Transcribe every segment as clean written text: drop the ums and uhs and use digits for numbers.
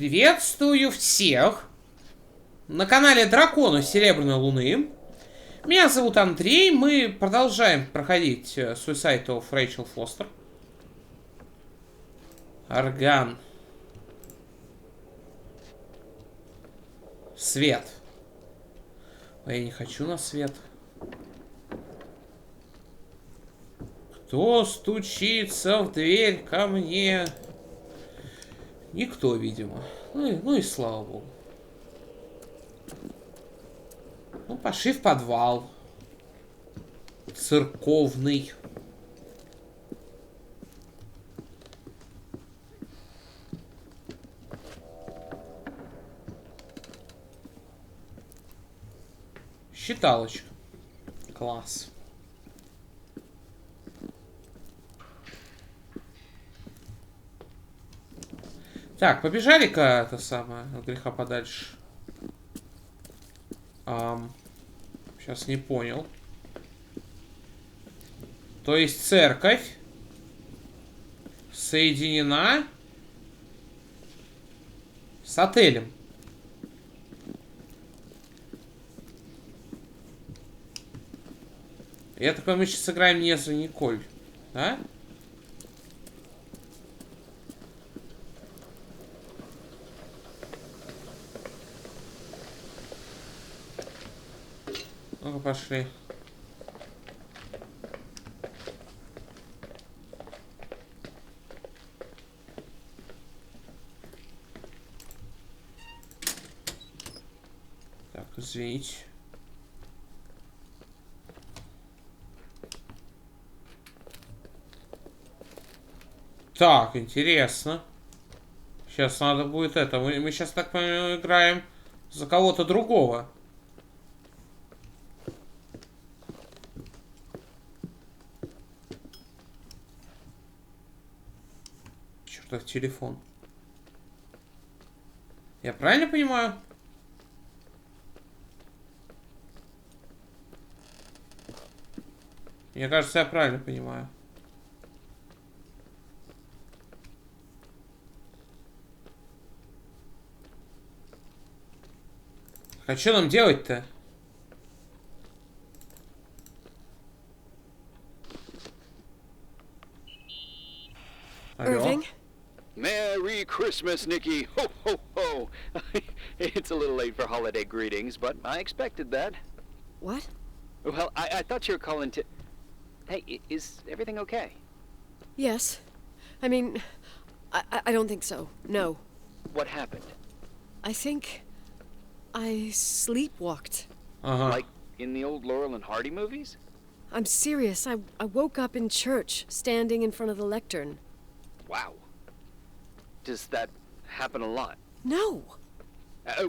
Приветствую всех на канале Дракона Серебряной Луны. Меня зовут Андрей. Мы продолжаем проходить Suicide of Рэйчел Фостер. Орган. Свет. А я не хочу на свет. Кто стучится в дверь ко мне? Никто, видимо. Ну и слава богу. Ну, пошли в подвал. Церковный. Считалочка. Класс. Так, побежали-ка это самое, от греха подальше. Сейчас не понял. То есть церковь соединена с отелем. Я так понимаю, мы сейчас сыграем не за Николь, да? Ну-ка, пошли. Так, извините. Так, интересно. Сейчас надо будет это. Мы сейчас, так понимаю, играем за кого-то другого. Чертов телефон. Я правильно понимаю? Мне кажется, я правильно понимаю. А что нам делать-то? Алло. Merry Christmas, Nikki. Ho, ho, ho. It's a little late for holiday greetings, but I expected that. What? Well, I thought you were calling to... Hey, is everything okay? Yes. I mean, I don't think so. No. What happened? I think I sleepwalked. Like in the old Laurel and Hardy movies? I'm serious. I woke up in church, standing in front of the lectern. Wow. Does that happen a lot? No.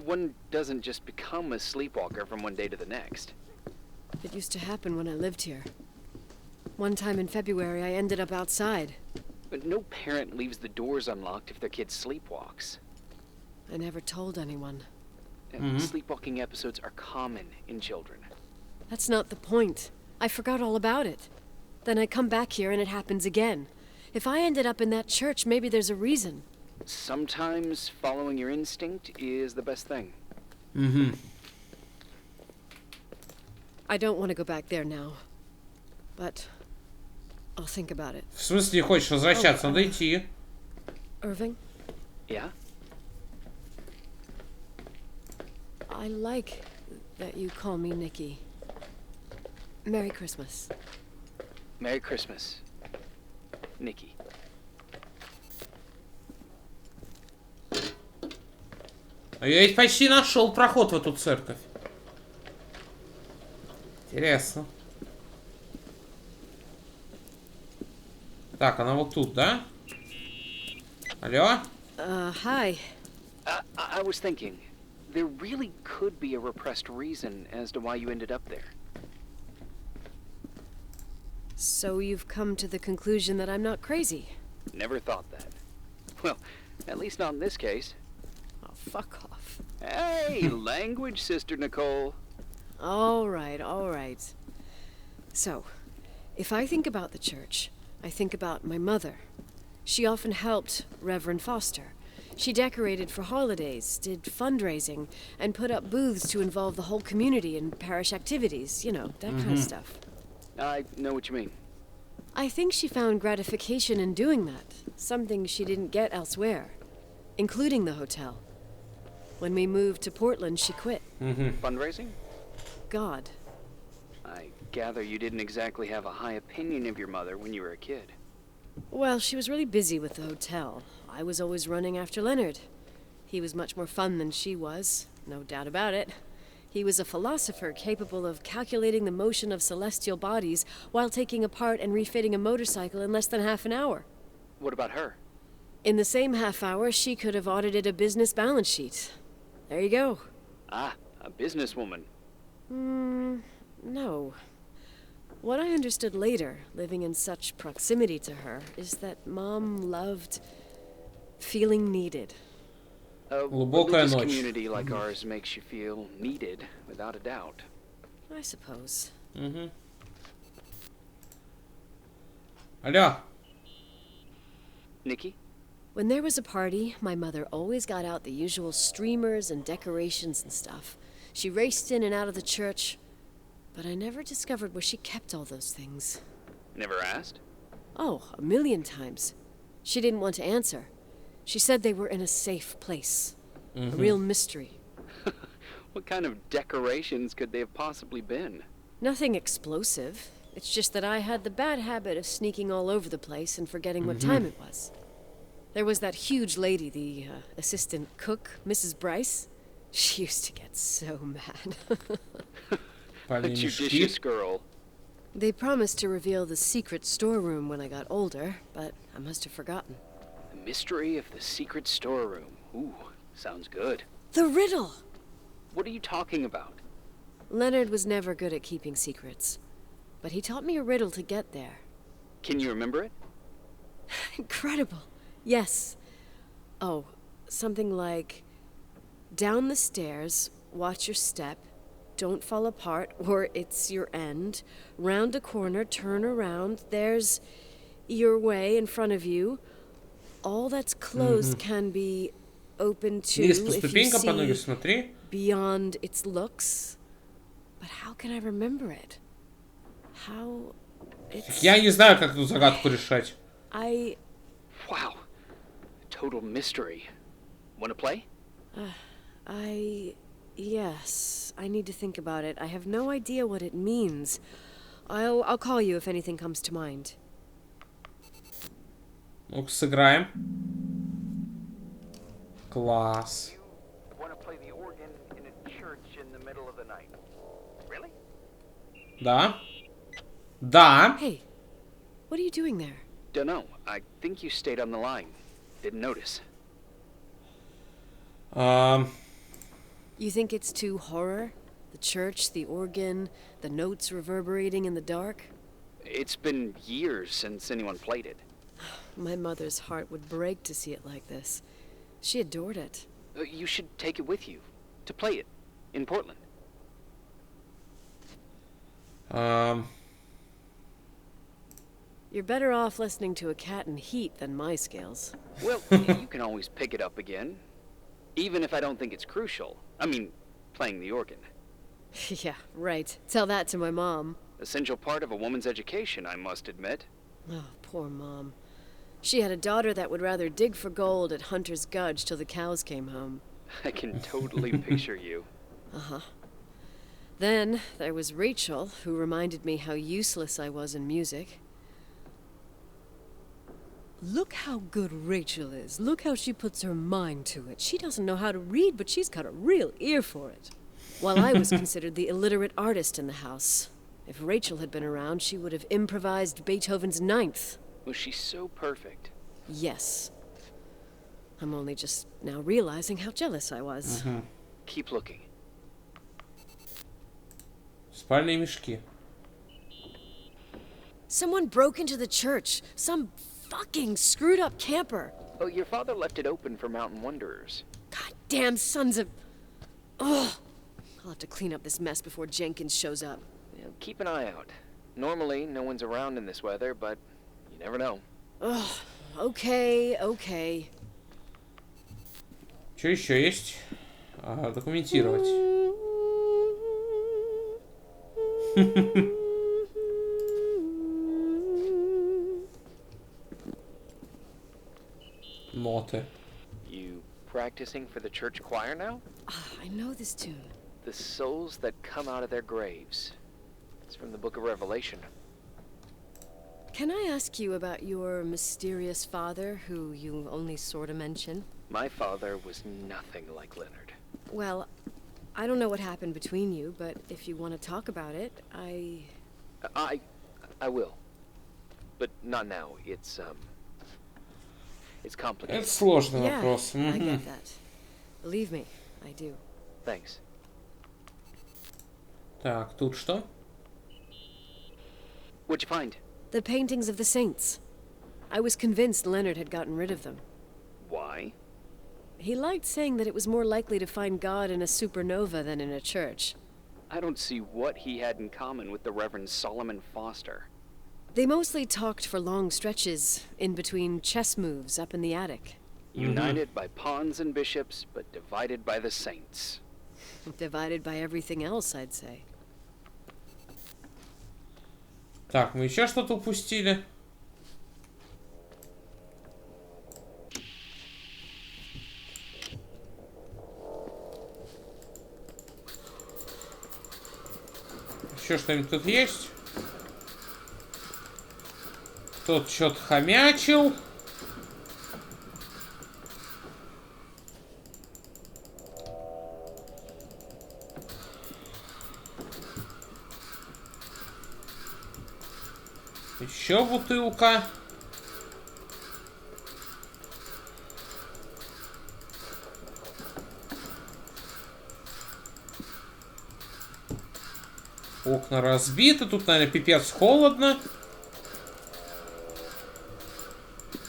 One doesn't just become a sleepwalker from one day to the next. It used to happen when I lived here. One time in February, I ended up outside. But no parent leaves the doors unlocked if their kid sleepwalks. I never told anyone. Sleepwalking episodes are common in children. That's not the point. I forgot all about it. Then I come back here and it happens again. If I ended up in that church, maybe there's a reason. Sometimes following your instinct is the best thing. I don't want to go back there now. But I'll think about it. В смысле не хочешь возвращаться? Надо идти. Irving? Yeah? I like that you call me Nikki. Merry Christmas. Merry Christmas, Nikki. А я ведь почти нашел проход в эту церковь. Интересно. Так, она вот тут, да? Алло? Hi. I was thinking, there really could be a repressed reason as to why you ended up there. So you've come to the conclusion that I'm not crazy? Never thought that. Well, at least not in this case. Oh, fuck off. Hey, language, Sister Nicole. All right, all right. So, if I think about the church, I think about my mother. She often helped Reverend Foster. She decorated for holidays, did fundraising, and put up booths to involve the whole community in parish activities, you know, that kind of stuff. I know what you mean. I think she found gratification in doing that, something she didn't get elsewhere, including the hotel. When we moved to Portland, she quit. Fundraising? God. I gather you didn't exactly have a high opinion of your mother when you were a kid. Well, she was really busy with the hotel. I was always running after Leonard. He was much more fun than she was, no doubt about it. He was a philosopher capable of calculating the motion of celestial bodies while taking apart and refitting a motorcycle in less than half an hour. What about her? In the same half hour, she could have audited a business balance sheet. There you go. Ah, a businesswoman. No. What I understood later, living in such proximity to her, is that Mom loved feeling needed. A Глубокая religious ночь. community like ours makes you feel needed, without a doubt. I suppose. Алло. Nikki? When there was a party, my mother always got out the usual streamers and decorations and stuff. She raced in and out of the church, but I never discovered where she kept all those things. Never asked? Oh, a million times. She didn't want to answer. She said they were in a safe place. A real mystery. What kind of decorations could they have possibly been? Nothing explosive. It's just that I had the bad habit of sneaking all over the place and forgetting what time it was. There was that huge lady, the assistant cook, Mrs. Bryce. She used to get so mad. A Спальные judicious мешки. girl. They promised to reveal the secret storeroom when I got older, but I must have forgotten. The mystery of the secret storeroom. Ooh, sounds good. The riddle! What are you talking about? Leonard was never good at keeping secrets, but he taught me a riddle to get there. Can you remember it? Incredible. Yes. Oh, something like, down the stairs, watch your step, don't fall apart, or it's your end. Round a corner, turn around, there's your way in front of you. All that's closed can be open to Вниз по if you ступенькам, по ноге see смотри. beyond its looks. But how can I remember it? How... It's... Я не знаю, как эту загадку решать. Wow. Total mystery. Wanna play? Yes, I need to think about it. I have no idea what it means. I'll call you if anything comes to mind. Ну-ка, сыграем. Класс. Wanna play the organ in a church in the middle of the night. Really? Да. Да. Hey, what are you doing there? Dunno. I think you stayed on the line. Didn't notice. You think it's too horror? The church, the organ, the notes reverberating in the dark? It's been years since anyone played it. My mother's heart would break to see it like this. She adored it. You should take it with you. To play it. In Portland. You're better off listening to a cat in heat than my scales. Well, you can always pick it up again. Even if I don't think it's crucial. I mean, playing the organ. Yeah, right. Tell that to my mom. Essential part of a woman's education, I must admit. Oh, poor Mom. She had a daughter that would rather dig for gold at Hunter's Gulch till the cows came home. I can totally picture you. Uh-huh. Then there was Рэйчел, who reminded me how useless I was in music. Look how good Рэйчel is. Look how she puts her mind to it. She doesn't know how to read, but she's got a real ear for it. While I was considered the illiterate artist in the house. If Рэйчel had been around, she would have improvised Beethoven's Ninth. Was she so perfect? Yes. I'm only just now realizing how jealous I was. Keep looking. Спальные мешки. Someone broke into the church. Some fucking screwed up camper. Oh, your father left it open for mountain wanderers. Goddamn sons of... Ugh. I'll have to clean up this mess before Jenkins shows up. Yeah, keep an eye out. Normally, no one's around in this weather, but you never know. Ugh. Okay. Что еще есть? Документировать. Ноты. You practicing for the church choir now? I know this tune. The souls that come out of their graves. It's from the book of Revelation. Can I ask you about your mysterious father, who you only sort of mention? My father was nothing like Leonard. Well, I don't know what happened between you, but if you want to talk about it, I will. But not now. It's complicated. Это сложный yeah, вопрос. I get that. Believe me, I do. Thanks. Так, тут что? What'd you find? The paintings of the saints. I was convinced Leonard had gotten rid of them. Why? He liked saying that it was more likely to find God in a supernova than in a church. I don't see what he had in common with the Reverend Solomon Foster. They mostly talked for long stretches in between chess moves up in the attic. United by pawns and bishops, but divided by the saints. Divided by everything else, I'd say. Так, мы еще что-то упустили. Еще что-нибудь тут есть? Кто-то что-то хомячил. Еще бутылка. Окна разбиты. Тут, наверное, пипец холодно.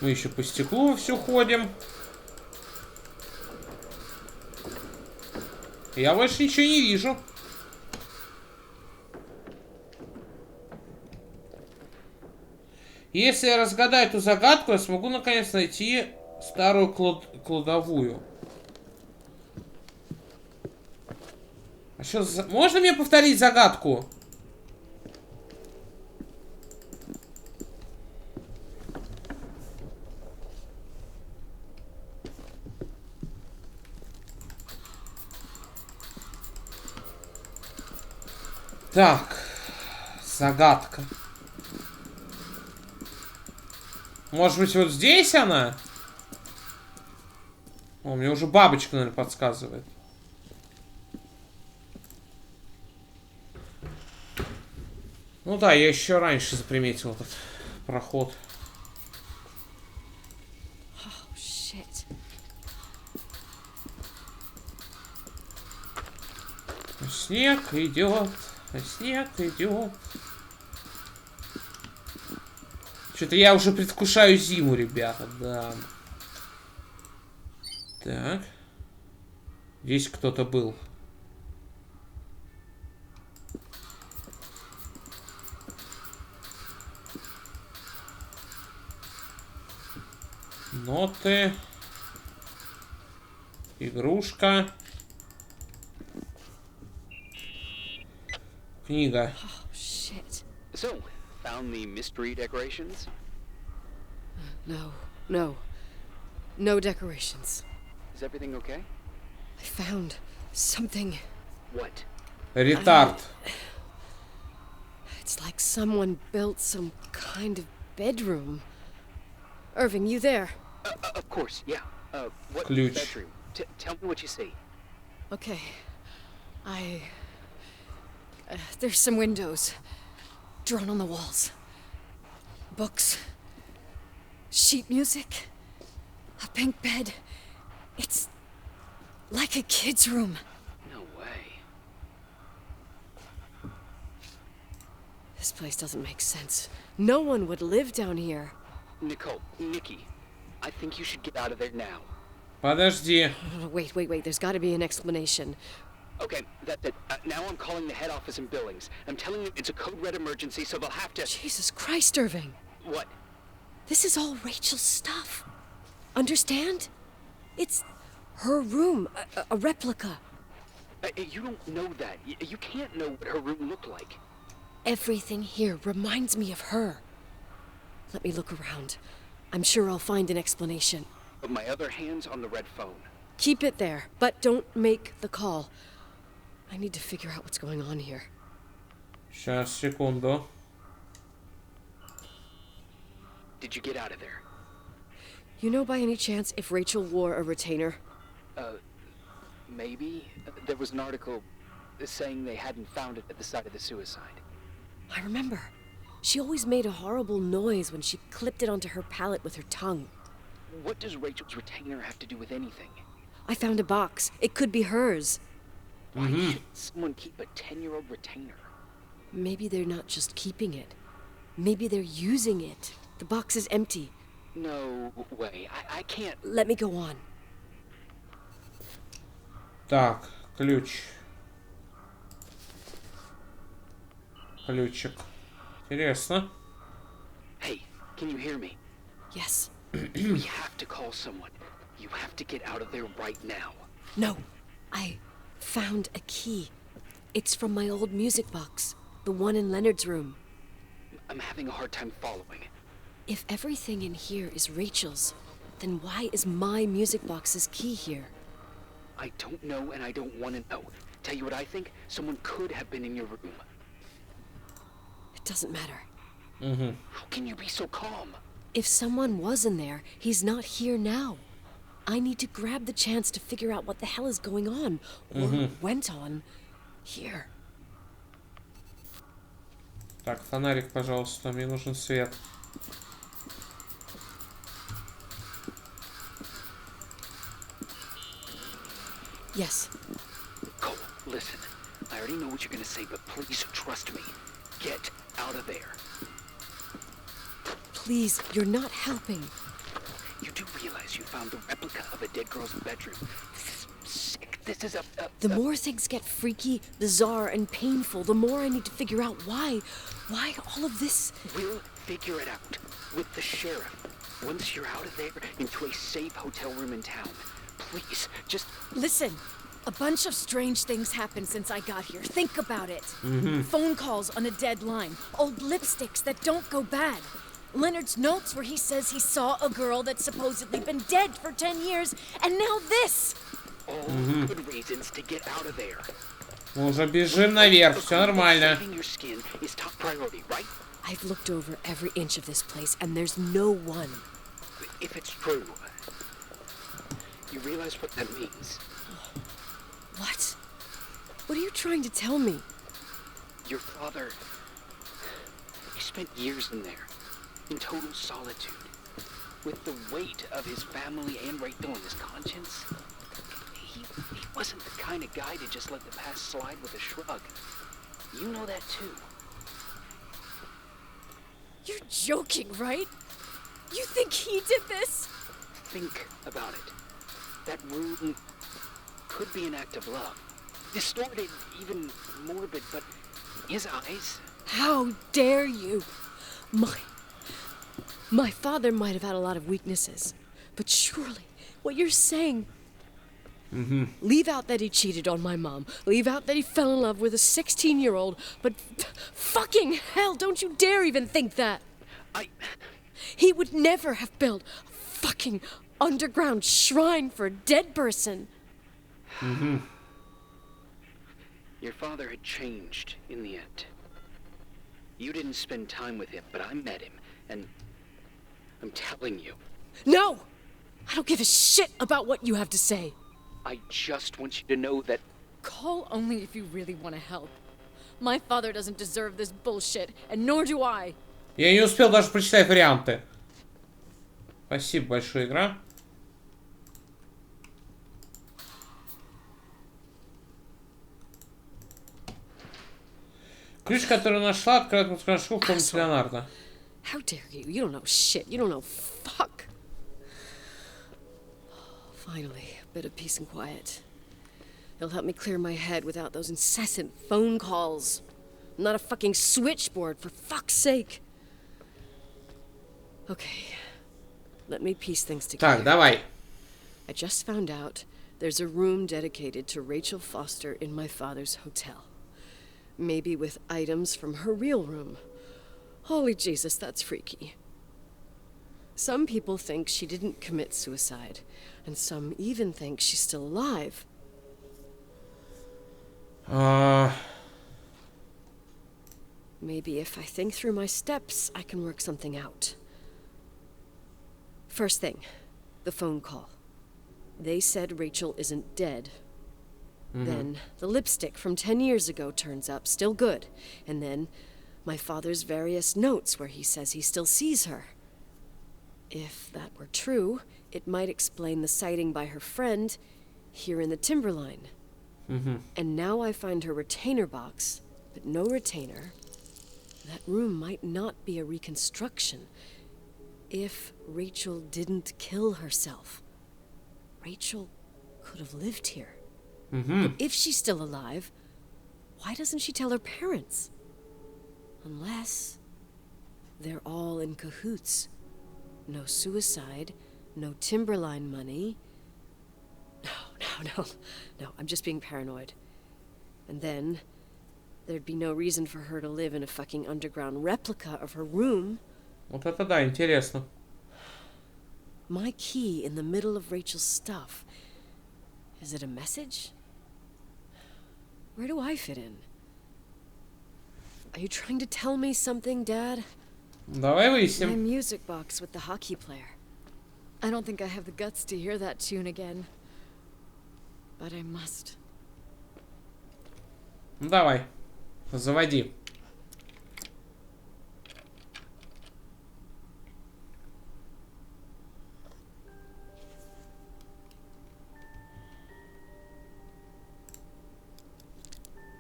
Мы еще по стеклу все ходим. Я больше ничего не вижу. Если я разгадаю эту загадку, я смогу наконец найти старую кладовую. А что за... Можно мне повторить загадку? Так, загадка. Может быть, вот здесь она? О, мне уже бабочка, наверное, подсказывает. Ну да, я еще раньше заприметил этот проход. Oh, shit. Снег идет, снег идет. Что-то я уже предвкушаю зиму, ребята, да. Так. Здесь кто-то был. Ноты. Игрушка. Книга. Oh, shit. So, found the mystery decorations? No. No decorations. Is everything okay? I found something. What? Ретард. It's like someone built some kind of bedroom. Irving, you there? Of course, yeah. What Ключ. bedroom? Tell me what you see. Okay. There's some windows drawn on the walls. Books. Sheet music. A pink bed. It's like a kid's room. No way. This place doesn't make sense. No one would live down here. Nicole, Nikki, I think you should get out of there now. Подожди. No, wait. There's got to be an explanation. Okay, that's it. Now I'm calling the head office in Billings. I'm telling them it's a code red emergency, so they'll have to... Jesus Christ, Irving. What? This is all Rachel's stuff. Understand? It's Her room, a replica. You don't know that. You can't know what her room looked like. Everything here reminds me of her. Let me look around. I'm sure I'll find an explanation. But my other hand's on the red phone. Keep it there, but don't make the call. I need to figure out what's going on here. Сейчас, секунду. Did you get out of there? You know by any chance if Рэйчел wore a retainer? Maybe. There was an article saying they hadn't found it at the site of the suicide. I remember. She always made a horrible noise when she clipped it onto her palate with her tongue. What does Rachel's retainer have to do with anything? I found a box. It could be hers. Why should someone keep a 10-year-old retainer? Maybe they're not just keeping it. Maybe they're using it. The box is empty. No way. I can't... Let me go on. Так, ключ. Ключик. Интересно. Hey, can you hear me? Yes. We have to call someone. You have to get out of there right now. No. I found a key. It's from my old music box. The one in Leonard's room. I'm having a hard time following. If everything in here is Rachel's, then why is my music box's key here? I don't know and I don't want to know. Tell you what I think? Someone could have been in your room. It doesn't matter. How can you be so calm? If someone was in there, he's not here now. I need to grab the chance to figure out what the hell is going on, or went on, here. Так, фонарик, пожалуйста, мне нужен свет. Yes. Cole, listen. I already know what you're gonna say, but please trust me. Get out of there. Please, you're not helping. You do realize you found the replica of a dead girl's bedroom. This is sick. This is The more things get freaky, bizarre, and painful, the more I need to figure out why all of this... We'll figure it out. With the sheriff. Once you're out of there, into a safe hotel room in town. Please, just... Listen, a bunch of strange things happened since I got here. Think about it. Phone calls on a dead line. Old lipsticks that don't go bad. Leonard's notes where he says he saw a girl that's supposedly been dead for 10 years, and now this! All good reasons to get out of there. Мы уже бежим наверх, все нормально. Saving your skin is top priority, right? I've looked over every inch of this place, and there's no one. If it's true, you realize what that means. What? What are you trying to tell me? Your father, he spent years in there, in total solitude, with the weight of his family and Рэйчел on his conscience. He wasn't the kind of guy to just let the past slide with a shrug. You know that too. You're joking, right? You think he did this? Think about it. That room could be an act of love. Distorted, even morbid, but in his eyes... How dare you? My father might have had a lot of weaknesses, but surely what you're saying... Leave out that he cheated on my mom. Leave out that he fell in love with a 16-year-old, but fucking hell, don't you dare even think that! He would never have built a fucking underground shrine for a dead person. Your father had changed in the end. You didn't spend time with him, but I met him, and I'm telling you. No! I don't give a shit about what you have to say. I just want you to know that... Call only if you really want to help. My father doesn't deserve this bullshit, and nor do I. Я не успел даже прочитать варианты. Спасибо большое, игра. Ключ, который нашла, открывает музыкальную школу в комнате Леонарда. How dare you? You don't know shit. You don't know fuck. Finally, a bit of peace and quiet. It'll help me clear my head without those incessant phone calls. I'm not a fucking switchboard, for fuck's sake. Okay, let me piece things together. Так, давай. I just found out There's a room dedicated to Rachel Foster in my father's hotel. Maybe with items from her real room. Holy Jesus, that's freaky. Some people think she didn't commit suicide, and some even think she's still alive. Maybe if I think through my steps, I can work something out. First thing, the phone call. They said Рэйчел isn't dead. Then the lipstick from 10 years ago turns up, still good. And then my father's various notes where he says he still sees her. If that were true, it might explain the sighting by her friend here in the Timberline. And now I find her retainer box, but no retainer. That room might not be a reconstruction. If Рэйчел didn't kill herself, Рэйчel could have lived here. But if she's still alive, why doesn't she tell her parents? Unless they're all in cahoots. No suicide, no Timberline money. No, I'm just being paranoid. And then there'd be no reason for her to live in a fucking underground replica of her room. Вот это да, интересно. My key in the middle of Рэйчel's stuff. Is it a message? Where do I fit in? Are you trying to tell me something, Dad? Давай My выясним. music box with the hockey player. I don't think I have the guts to hear that tune again. But I must. Давай. Заводи.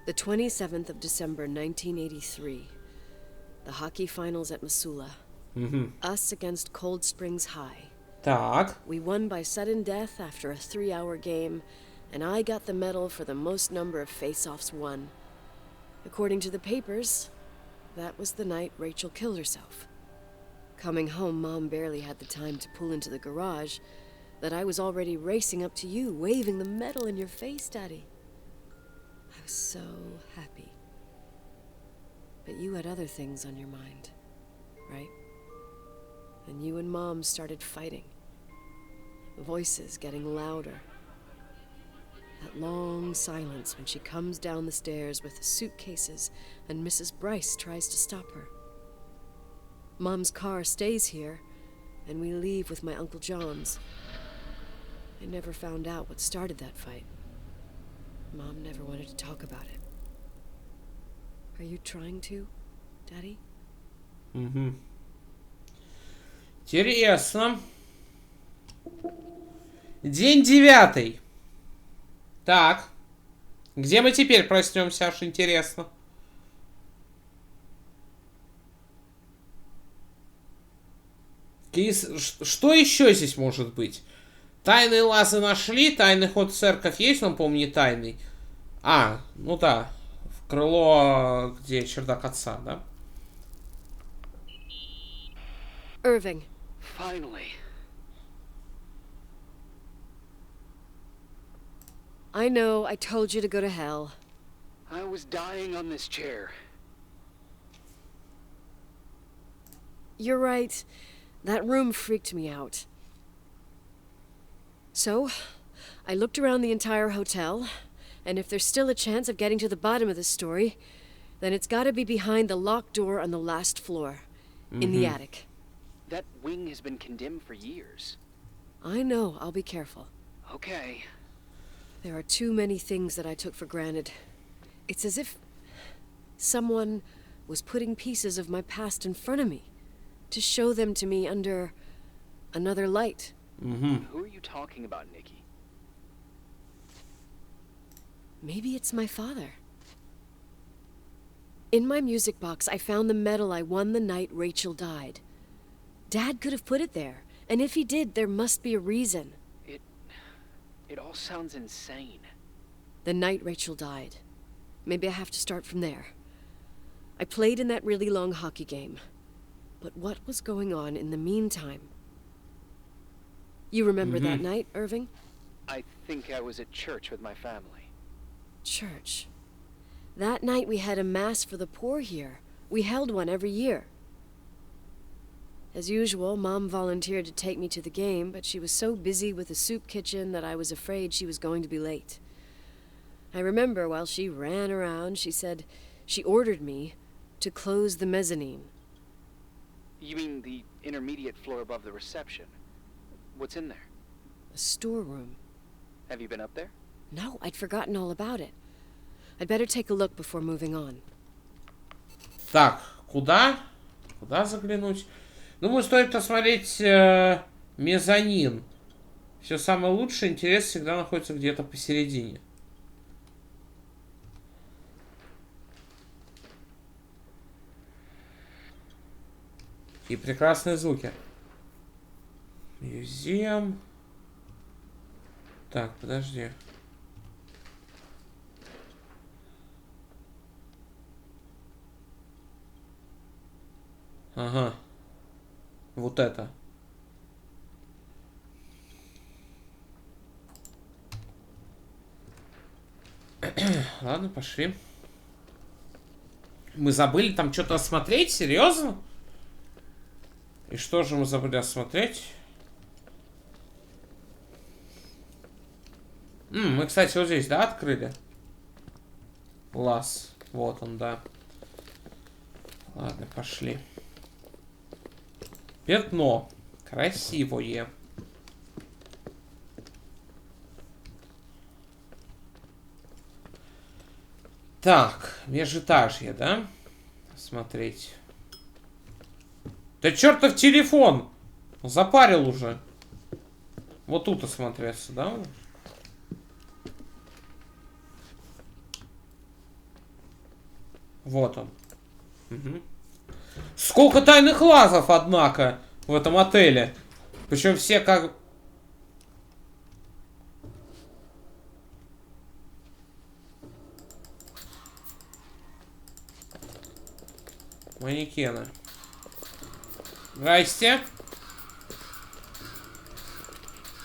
The 27th of December, 1983. The hockey finals at Missoula. Us against Cold Springs High. Так. We won by sudden death after a 3-hour game, and I got the medal for the most number of face-offs won. According to the papers, that was the night Рэйчel killed herself. Coming home, Mom barely had the time to pull into the garage, that I was already racing up to you, waving the medal in your face, Daddy. I was so happy. But you had other things on your mind, right? And you and Mom started fighting. The voices getting louder. That long silence when she comes down the stairs with the suitcases and Mrs. Bryce tries to stop her. Mom's car stays here, and we leave with my Uncle John's. I never found out what started that fight. Mom never wanted to talk about it. Are you trying to, Daddy? Интересно. День 9. Так. Где мы теперь проснемся, аж интересно. Что еще здесь может быть? Тайные лазы нашли, тайный ход в церковь есть, он, по-моему, не тайный. Ну да, в крыло, где чердак отца, да? Irving. Finally. I know, I told you to go to hell. I was dying on this chair. You're right. That room freaked me out. So, I looked around the entire hotel, and if there's still a chance of getting to the bottom of this story, then it's gotta be behind the locked door on the last floor, in the attic. That wing has been condemned for years. I know, I'll be careful. Okay. There are too many things that I took for granted. It's as if someone was putting pieces of my past in front of me, to show them to me under another light. Who are you talking about, Nikki? Maybe it's my father. In my music box, I found the medal I won the night Рэйчел died. Dad could have put it there, and if he did, there must be a reason. It all sounds insane. The night Рэйчel died. Maybe I have to start from there. I played in that really long hockey game. But what was going on in the meantime? You remember that night, Irving? I think I was at church with my family. Church. That night we had a mass for the poor here. We held one every year. As usual, Mom volunteered to take me to the game, but she was so busy with the soup kitchen that I was afraid she was going to be late. I remember while she ran around, she said she ordered me to close the mezzanine. You mean the intermediate floor above the reception? What's in there? A storeroom. Have you been up there? No, I'd forgotten all about it. I'd better take a look before moving on. Так, куда? Куда заглянуть? Думаю, стоит посмотреть мезонин. Все самое лучшее, интерес всегда находится где-то посередине. И прекрасные звуки. Музеум. Так, подожди. Ага. Вот это. Ладно, пошли. Мы забыли там что-то осмотреть? Серьезно? И что же мы забыли осмотреть? Мы, кстати, вот здесь, да, открыли? Лаз. Вот он, да. Ладно, пошли. Пятно. Красивое. Так, межэтажье, да? Смотреть. Да чертов телефон! Запарил уже. Вот тут осмотреться, да? Вот он. Угу. Сколько тайных лазов, однако, в этом отеле. Причем все как... Манекены. Здрасте.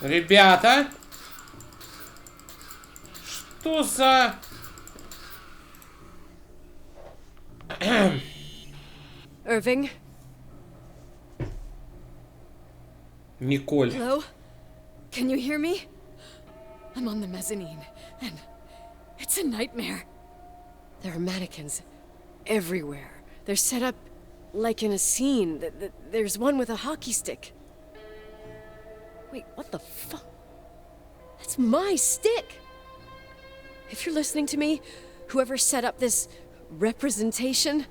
Ребята. Что за... Irving? Николь. Hello? Can you hear me? I'm on the mezzanine, and it's a nightmare. There are mannequins everywhere. They're set up like in a scene. There's one with a hockey stick. Wait, what the fuck? That's my stick! If you're listening to me, whoever set up this representation,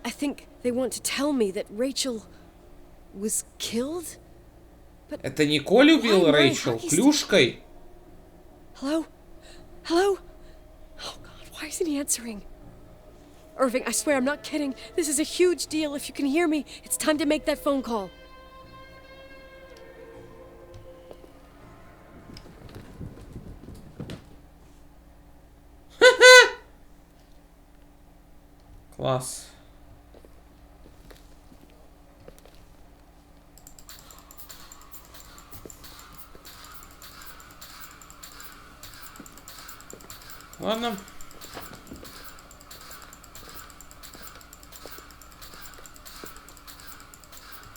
I think they want to tell me that Рэйчел was killed? But это Николь убил Рэйчел клюшкой? Hello? Hello? Oh God, why isn't he answering? Irving, I swear I'm not kidding. This is a huge deal. If you can hear me, it's time to make that phone call. Класс. Ладно.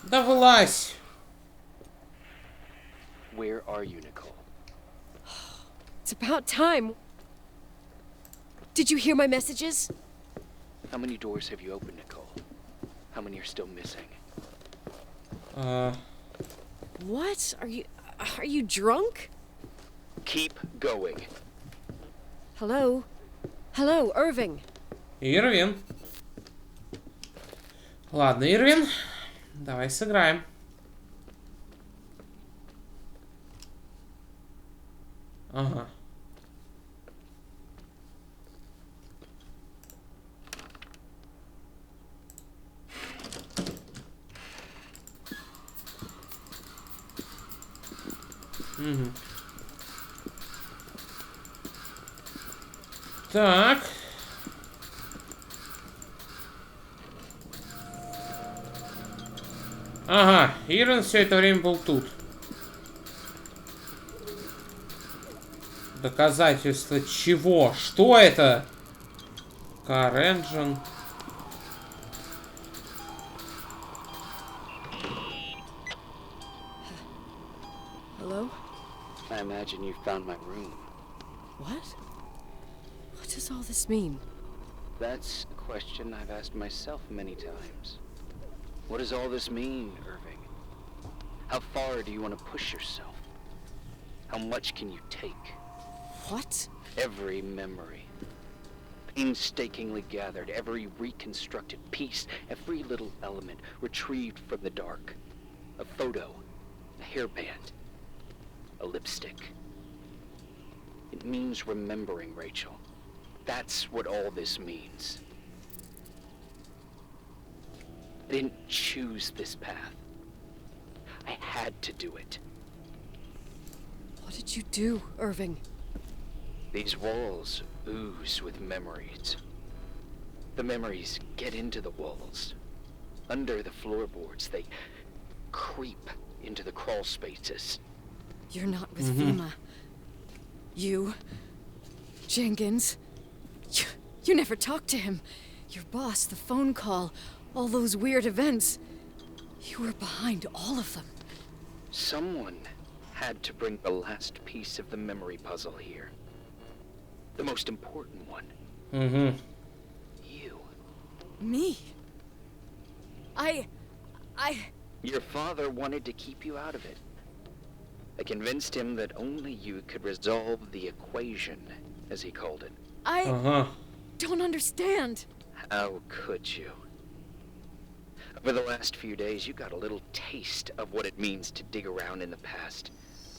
Да вылазь. Where are you, Nicole? It's about time. Did you hear my messages? How many doors have you opened, Nicole? How many are still missing? What? Are you drunk? Keep going. Hello? Hello, Irving. Ирвин. Ладно, Ирвин. Давай сыграем. Ага. Угу. Так. Ага, Ирвин все это время был тут. Доказательство чего? Что это? Car engine. Hello? I imagine you found my room. What? What does all this mean? That's a question I've asked myself many times. What does all this mean, Irving? How far do you want to push yourself? How much can you take? What? Every memory, painstakingly gathered, every reconstructed piece, every little element retrieved from the dark. A photo, a hairband, a lipstick. It means remembering, Рэйчел. That's what all this means. I didn't choose this path. I had to do it. What did you do, Irving? These walls ooze with memories. The memories get into the walls. Under the floorboards, they creep into the crawl spaces. You're not with Fema. You... Jenkins... You never talked to him. Your boss, the phone call, all those weird events. You were behind all of them. Someone had to bring the last piece of the memory puzzle here. The most important one. You. Me? I... Your father wanted to keep you out of it. I convinced him that only you could resolve the equation, as he called it. I don't understand. How could you? Over the last few days, you got a little taste of what it means to dig around in the past,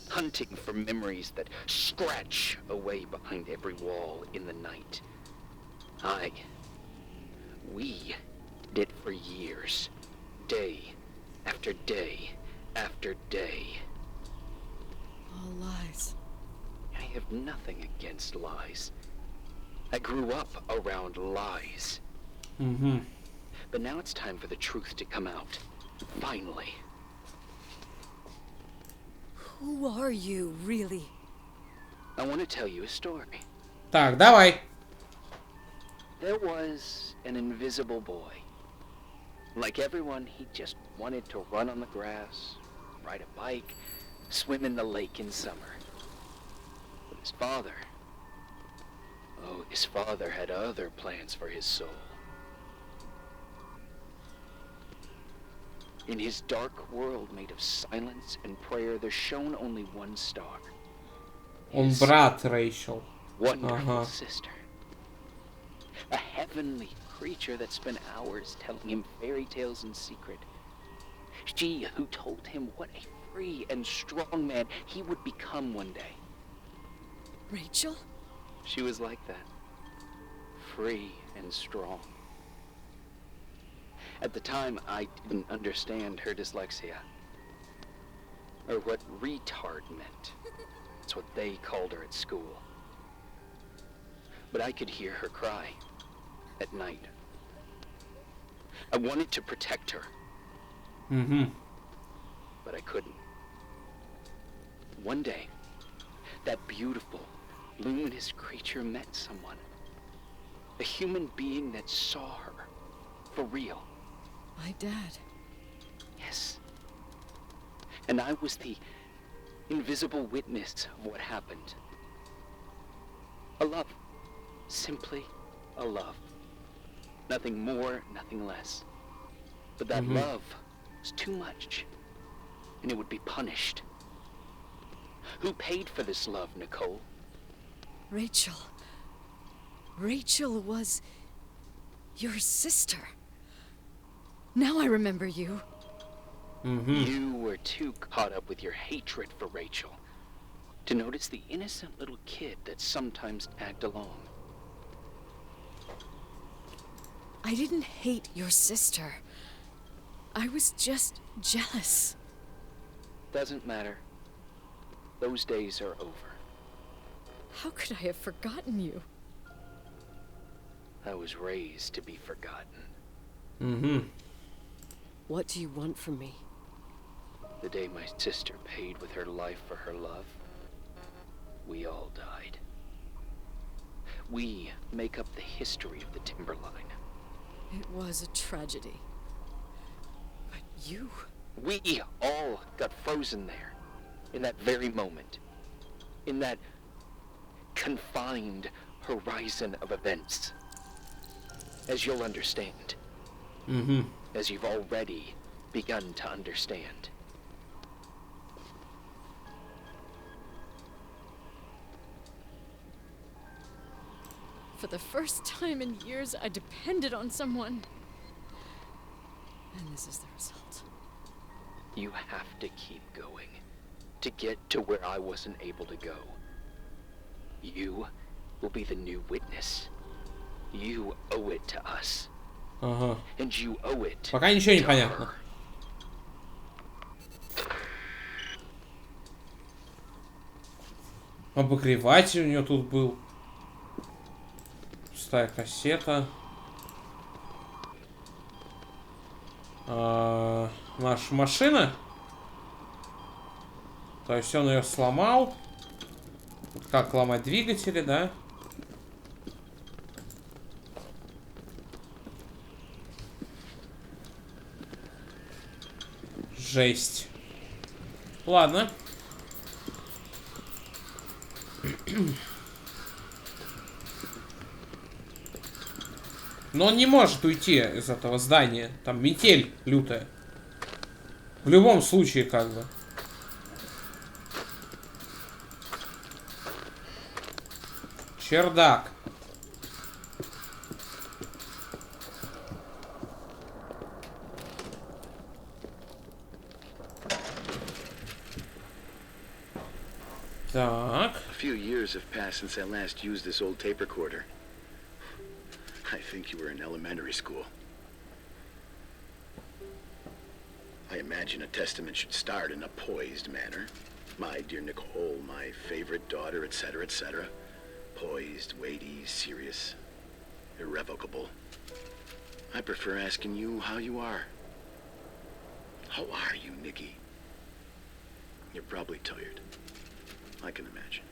hunting for memories that scratch away behind every wall in the night. We did it for years, day after day after day. All lies. I have nothing against lies. I grew up around lies. But now it's time for the truth to come out. Finally. Who are you, really? I want to tell you a story. Так, давай. There was an invisible boy. Like everyone, he just wanted to run on the grass, ride a bike, swim in the lake in summer. But his father had other plans for his soul. In his dark world made of silence and prayer, there shone only one star. Он брат Рэйчел. Wonderful sister. A heavenly creature that spent hours telling him fairy tales in secret. She who told him what a free and strong man he would become one day. Рэйчel? She was like that. Free and strong. At the time, I didn't understand her dyslexia. Or what retard meant. That's what they called her at school. But I could hear her cry at night. I wanted to protect her. But I couldn't. One day, that beautiful, luminous creature met someone. A human being that saw her. For real. My dad. Yes. And I was the invisible witness of what happened. A love. Simply a love. Nothing more, nothing less. But that love was too much. And it would be punished. Who paid for this love, Nicole? Рэйчel. Рэйchel was... your sister. Now I remember you. You were too caught up with your hatred for Рэйчel to notice the innocent little kid that sometimes tagged along. I didn't hate your sister. I was just jealous. Doesn't matter. Those days are over. How could I have forgotten you? I was raised to be forgotten. What do you want from me? The day my sister paid with her life for her love. We all died. We make up the history of the Timberline. It was a tragedy. But you... We all got frozen there. In that very moment. In that confined horizon of events. As you'll understand. As you've already begun to understand. For the first time in years, I depended on someone. And this is the result. You have to keep going. To get to where I wasn't able to go. You will be the new witness. You owe it to us. Ага. And you owe it. Пока ничего не понятно. Обогреватель у нее тут был. Пустая кассета. Наша машина. То есть он ее сломал. Как ломать двигатели, да? Жесть. Ладно. Но он не может уйти из этого здания. Там метель лютая. В любом случае, как бы. Чердак. Так. A few years have passed since I last used this old tape recorder. I think you were in elementary school. I imagine a testament should start in a poised manner. My dear Nicole, my favorite daughter, etc., etc. Poised, weighty, serious, irrevocable. I prefer asking you how you are. How are you, Nikki? You're probably tired. I can imagine.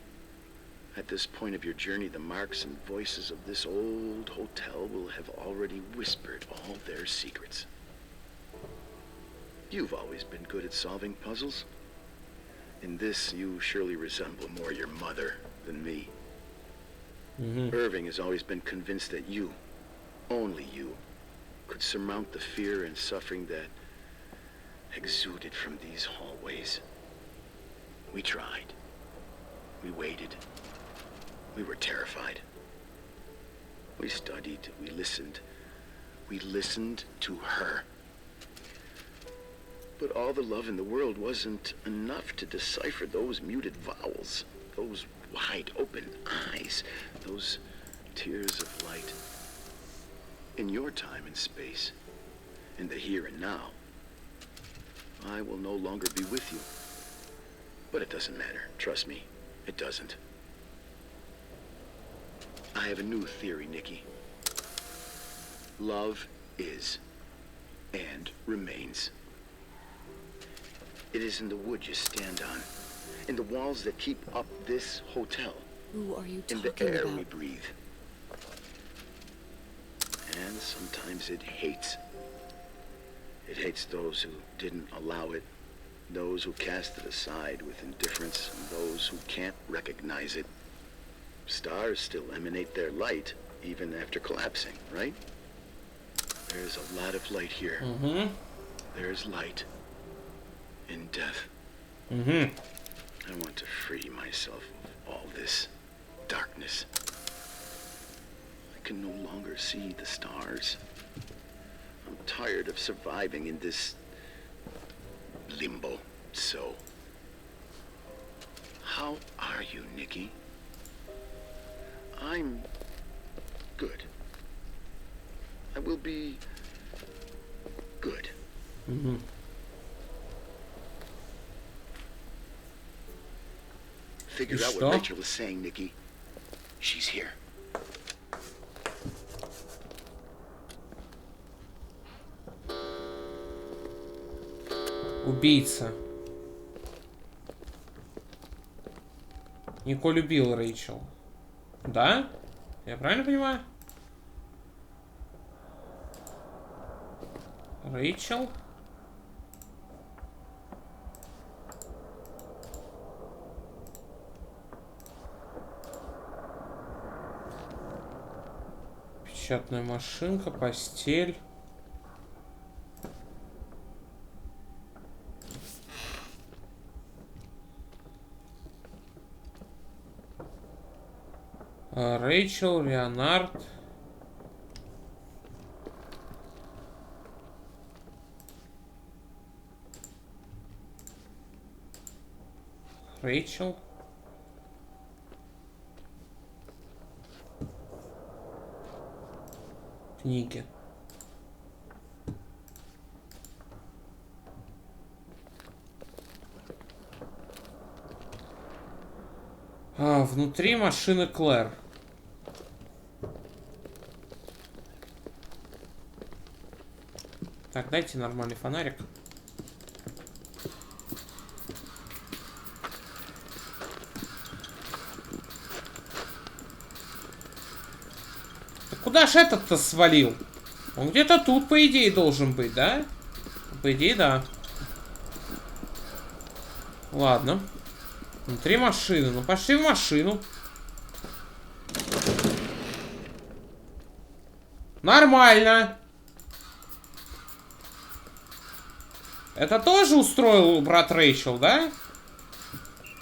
At this point of your journey, the marks and voices of this old hotel will have already whispered all their secrets. You've always been good at solving puzzles. In this, you surely resemble more your mother than me. Irving has always been convinced that you, only you, could surmount the fear and suffering that exuded from these hallways. We tried. We waited. We were terrified. We studied. We listened. We listened to her. But all the love in the world wasn't enough to decipher those muted vowels, those wide open eyes, those tears of light. In your time and space, in the here and now, I will no longer be with you. But it doesn't matter. Trust me, it doesn't. I have a new theory, Nikki. Love is and remains. It is in the wood you stand on, in the walls that keep up this hotel, Who are you in talking the air about? we breathe. And sometimes it hates. It hates those who didn't allow it, those who cast it aside with indifference, and those who can't recognize it. Stars still emanate their light, even after collapsing, right? There's a lot of light here. There's light in death. I want to free myself of all this darkness. I can no longer see the stars. I'm tired of surviving in this limbo. So, how are you, Nikki? I'm good. I will be good. Figured out what Рэйчел was saying, Nikki. She's here. Убийца. Николь убил Рэйчел. Да? Я правильно понимаю? Рэйчел? Печатная машинка, постель. Рэйчел, Леонард. Рэйчел. Книги. Внутри машины Клэр. Так, дайте нормальный фонарик. Куда ж этот-то свалил? Он где-то тут, по идее, должен быть, да? По идее, да. Ладно. Внутри машины. Ну, пошли в машину. Нормально. Это тоже устроил брат Рэйчел, да?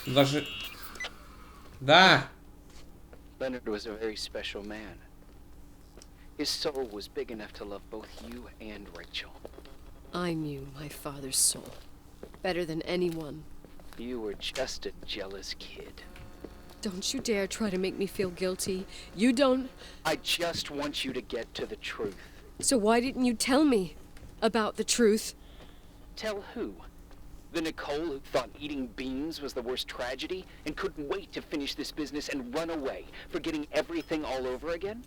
Даже... Да. Leonard was a very special man. His soul was big enough to love both you and Рэйчел. I knew my father's soul better than anyone. You were just a jealous kid. Don't you dare try to make me feel guilty. You don't... I just want you to get to the truth. So why didn't you tell me about the truth? Tell who? The Nicole who thought eating beans was the worst tragedy and couldn't wait to finish this business and run away, forgetting everything all over again?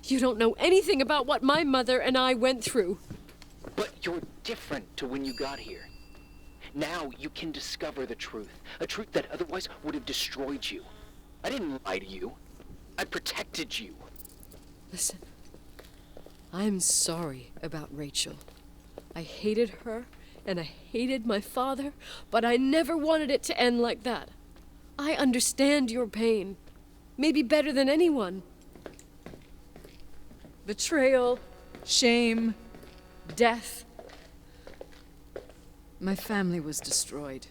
You don't know anything about what my mother and I went through. But you're different to when you got here. Now you can discover the truth, a truth that otherwise would have destroyed you. I didn't lie to you. I protected you. Listen, I'm sorry about Рэйчел. I hated her, and I hated my father, but I never wanted it to end like that. I understand your pain, maybe better than anyone. Betrayal, shame, death. My family was destroyed,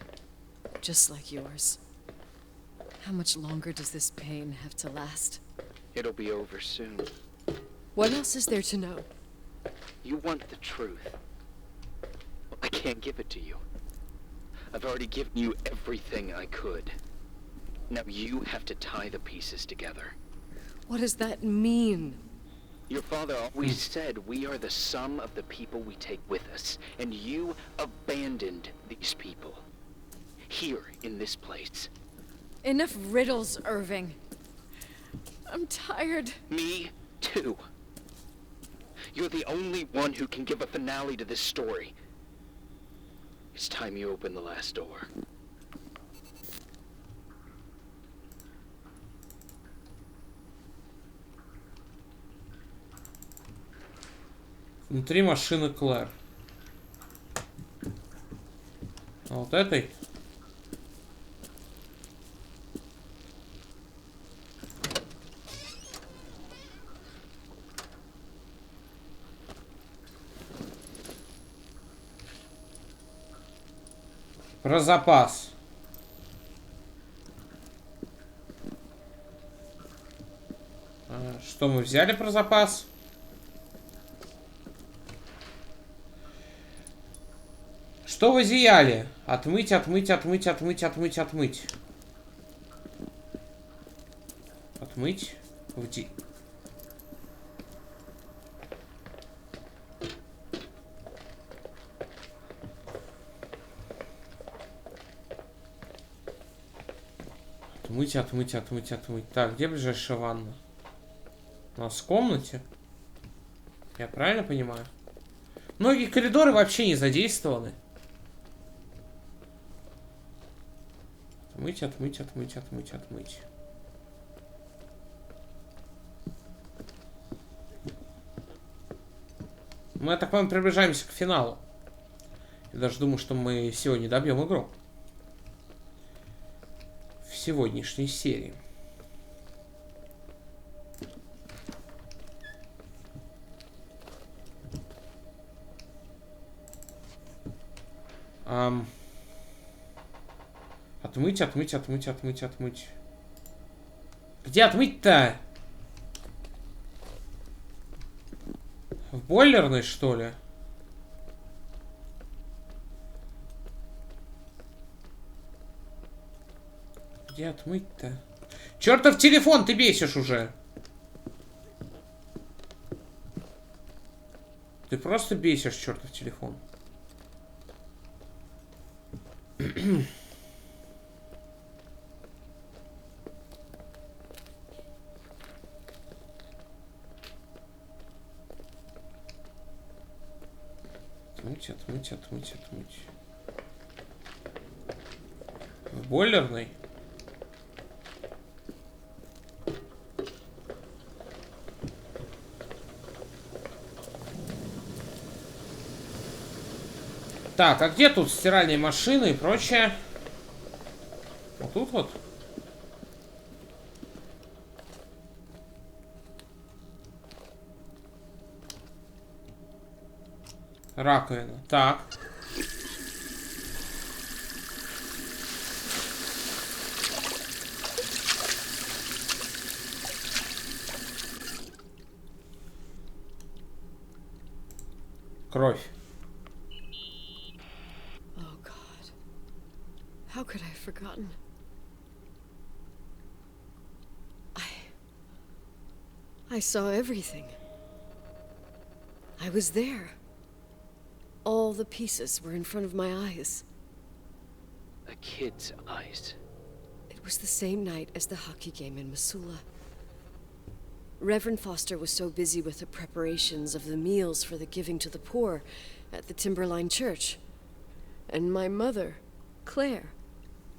just like yours. How much longer does this pain have to last? It'll be over soon. What else is there to know? You want the truth. Well, I can't give it to you. I've already given you everything I could. Now you have to tie the pieces together. What does that mean? Your father always said we are the sum of the people we take with us, and you abandoned these people. Here, in this place. Enough riddles, Irving. I'm tired. Me, too. You're the only one who can give a finale to this story. It's time you open the last door. Внутри машины Клэр. А вот этой? Про запас. Что мы взяли про запас? Что в одеяле? Отмыть, отмыть, отмыть, отмыть, отмыть, отмыть. Отмыть. Отмыть, отмыть, отмыть, отмыть. Так, где ближайшая ванна? У нас в комнате? Я правильно понимаю? Многие коридоры вообще не задействованы. Отмыть, отмыть, отмыть, отмыть, отмыть. Мы, я так понимаю, приближаемся к финалу. Я даже думаю, что мы сегодня добьем игру. В сегодняшней серии. Отмыть. Где отмыть-то? В бойлерной, что ли? Где отмыть-то? Чертов телефон, ты бесишь уже. Ты просто бесишь, чертов телефон. Отмыть. В бойлерной? Так, а где тут стиральные машины и прочее? Вот тут вот. Раковина. Так. Кровь. Oh God. How could I have forgotten? I saw everything. I was there. All the pieces were in front of my eyes. A kid's eyes. It was the same night as the hockey game in Missoula. Reverend Foster was so busy with the preparations of the meals for the giving to the poor at the Timberline Church. And my mother, Claire,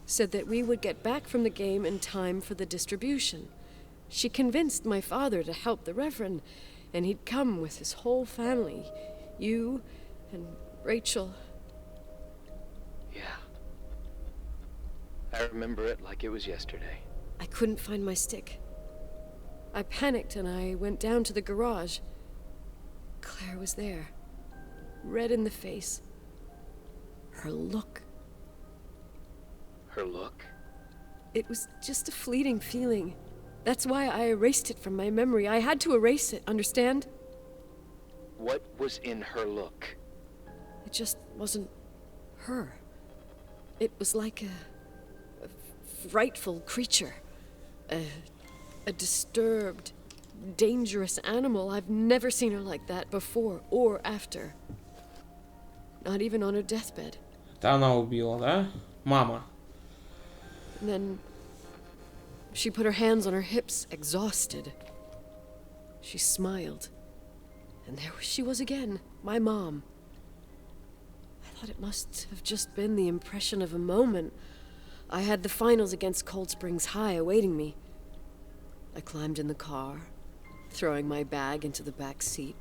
said that we would get back from the game in time for the distribution. She convinced my father to help the Reverend, and he'd come with his whole family. You and Рэйчел. Yeah. I remember it like it was yesterday. I couldn't find my stick. I panicked and I went down to the garage. Claire was there, red in the face. Her look. Her look? It was just a fleeting feeling. That's why I erased it from my memory. I had to erase it, understand? What was in her look? It just wasn't her. It was like a frightful creature. A disturbed, dangerous animal. I've never seen her like that before or after. Not even on her deathbed. Это она убила, да? Мама. And then she put her hands on her hips, exhausted. She smiled. And there she was again, my mom. I thought it must have just been the impression of a moment. I had the finals against Cold Springs High awaiting me. I climbed in the car, throwing my bag into the back seat.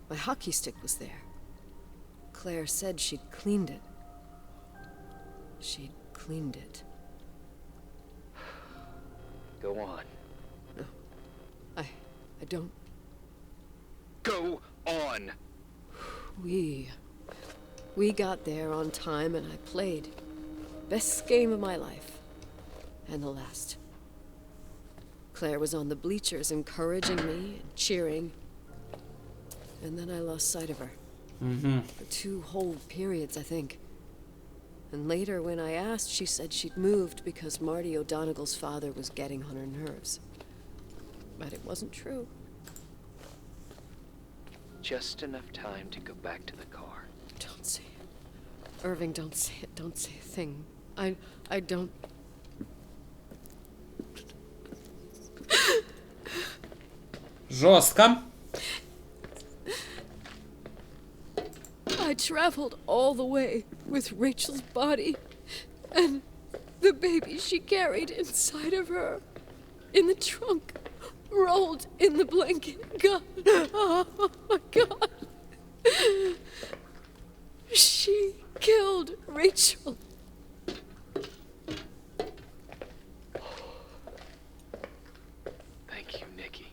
My hockey stick was there. Claire said she'd cleaned it. She'd cleaned it. Go on. No. I don't. Go on! We got there on time and I played. Best game of my life. And the last. Claire was on the bleachers encouraging me and cheering. And then I lost sight of her. For 2 whole periods, I think. And later, when I asked, she said she'd moved because Marty O'Donegal's father was getting on her nerves. But it wasn't true. Just enough time to go back to the car. Don't say it. Irving, don't say it. Don't say a thing. I don't... Жестко. I traveled all the way with Rachel's body and the baby she carried inside of her in the trunk, rolled in the blanket. God, oh my God. Рэйчел. Thank you, Nikki.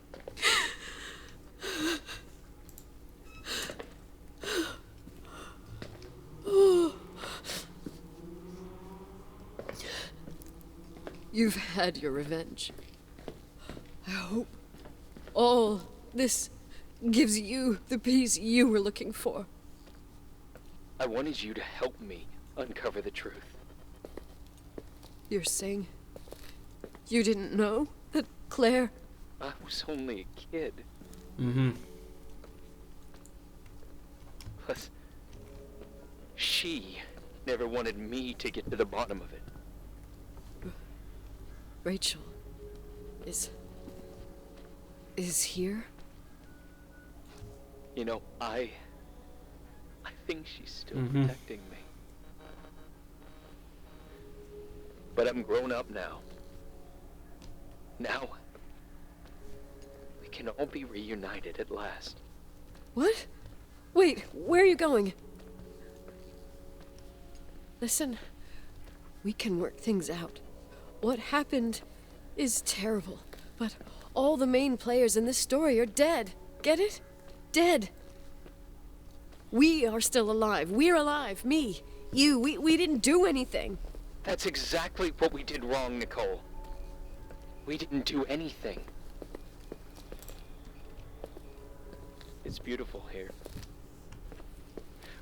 You've had your revenge. I hope all this gives you the peace you were looking for. I wanted you to help me uncover the truth. You're saying you didn't know that Claire... I was only a kid. Mm-hmm. Plus, she never wanted me to get to the bottom of it. Рэйчel is here? You know, I think she's still protecting me. But I'm grown up now. Now, we can all be reunited at last. What? Wait, where are you going? Listen, we can work things out. What happened is terrible, but all the main players in this story are dead. Get it? Dead. We are still alive. We're alive. Me, you, we didn't do anything. That's exactly what we did wrong, Nicole. We didn't do anything. It's beautiful here.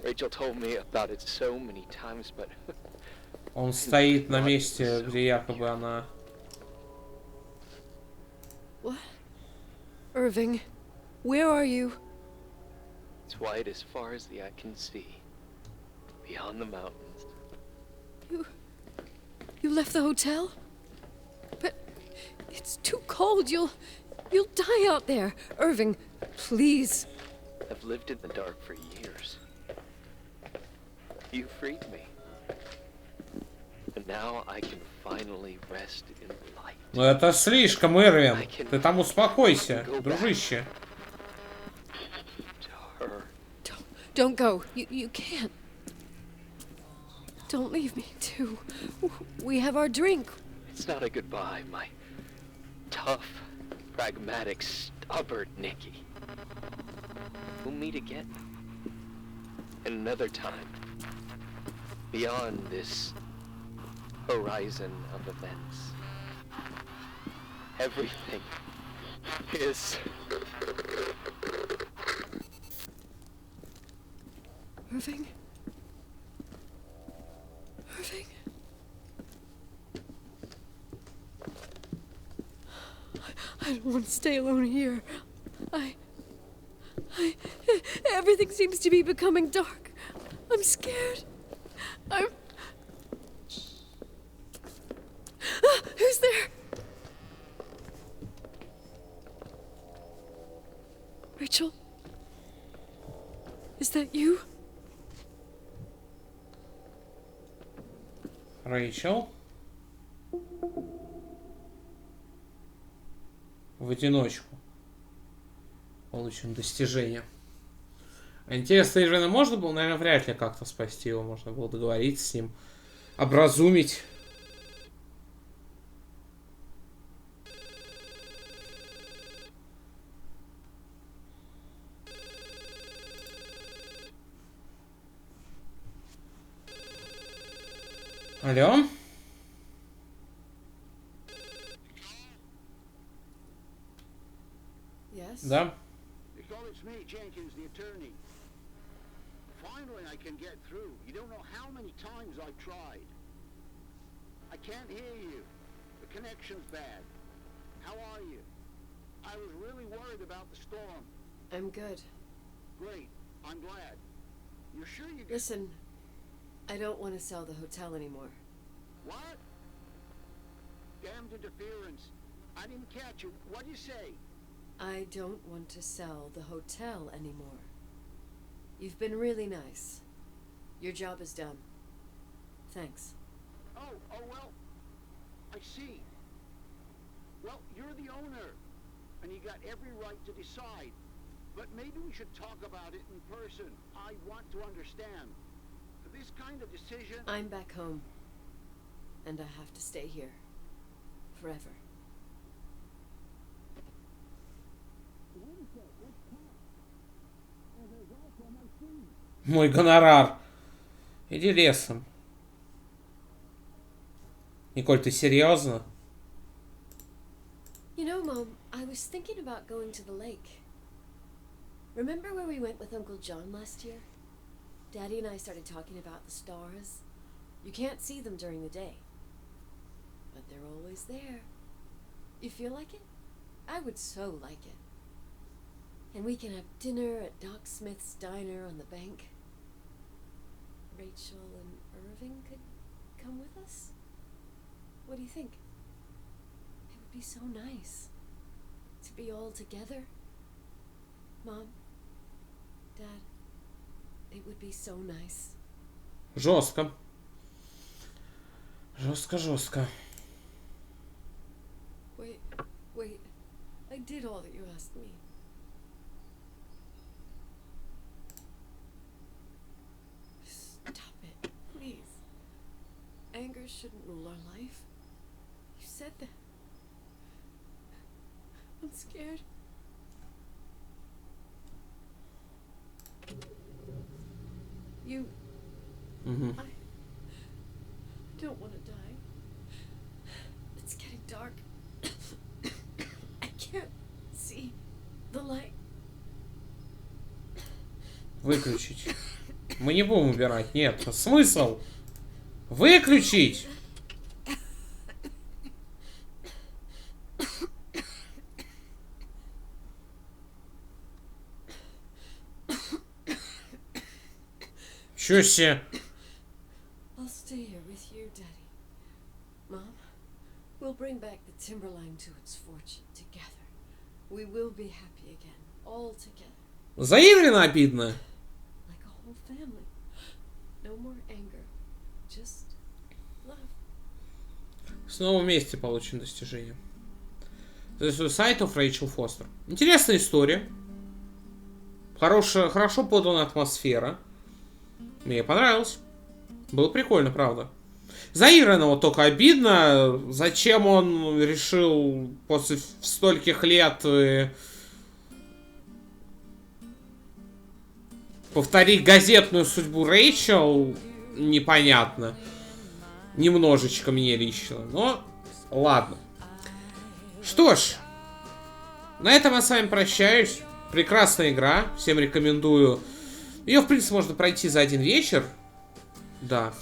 Рэйчел told me about it so many times, but... Он стоит на месте, где якобы она... What? Irving, where are you? It's white as far as the eye can see. Beyond the mountains. You left the hotel? But it's too cold. You'll die out there. Irving, please. I've lived in the dark for years. You freed me. And now I can finally rest in light. Ну это слишком, Эрвин. Ты там успокойся, дружище. Don't go. You can't. Don't leave me, too. We have our drink. It's not a goodbye, my tough, pragmatic, stubborn Nikki. We'll meet again. And another time. Beyond this horizon of events. Everything is... Irving? Irving? I don't want to stay alone here. Everything seems to be becoming dark. I'm scared. Who's there? Рэйчел? Is that you? Рэйчел? В одиночку. Получим достижение. Интересно, Ирвина можно было, наверное, вряд ли как-то спасти его. Можно было договориться с ним, образумить. Алло? Yes? Да? Nicole, it's me, Jenkins, the attorney. Finally, I can get through. You don't know how many times I've tried. I can't hear you. The connection's bad. How are you? I was really worried about the storm. I'm good. Great. I'm glad. You're sure you... Listen, I don't want to sell the hotel anymore. What? Damned interference. I didn't catch you. What'd you say? I don't want to sell the hotel anymore. You've been really nice. Your job is done. Thanks. Oh, well, I see. Well, you're the owner, and you got every right to decide. But maybe we should talk about it in person. I want to understand. This kind of decision. I'm back home. And I have to stay here. Forever. Мой гонорар. Иди лесом. Николь, ты серьезно? You know, Mom, I was thinking about going to the lake. Remember where we went with Uncle John last year? Daddy and I started talking about the stars. You can't see them during the day. But they're always there. You feel like it? I would so like it. And we can have dinner at Doc Smith's diner on the bank. Рэйчel and Irving could come with us? What do you think? It would be so nice to be all together. Mom, Dad, it would be so nice. Жестко. Жестко. Wait. I did all that you asked me. Stop it, please. Anger shouldn't rule our life. You said that. I'm scared. You... I don't want to die. It's getting dark. I can't see the light. Выключить. Мы не будем убирать. Нет. Смысл? Выключить! Чё себе? I'll stay here with you, Daddy. Mom, we'll bring back the timberline to its fortune together. We will be happy again, all together. Заиграно обидно. Like a whole family. No more anger. Just love. Снова вместе получим достижение. The Suicide of Рэйчел Фостер. Интересная история. Хорошо подана атмосфера. Мне понравилось. Было прикольно, правда. Заиграно вот только обидно. Зачем он решил после стольких лет повторить газетную судьбу Рэйчел, непонятно. Немножечко мне лично. Но ладно. Что ж. На этом я с вами прощаюсь. Прекрасная игра. Всем рекомендую. Ее, в принципе, можно пройти за один вечер. Да.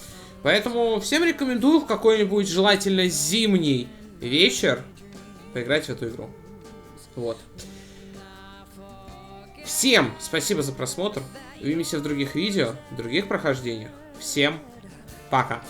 Поэтому всем рекомендую в какой-нибудь желательно зимний вечер поиграть в эту игру. Вот. Всем спасибо за просмотр. Увидимся в других видео, в других прохождениях. Всем пока.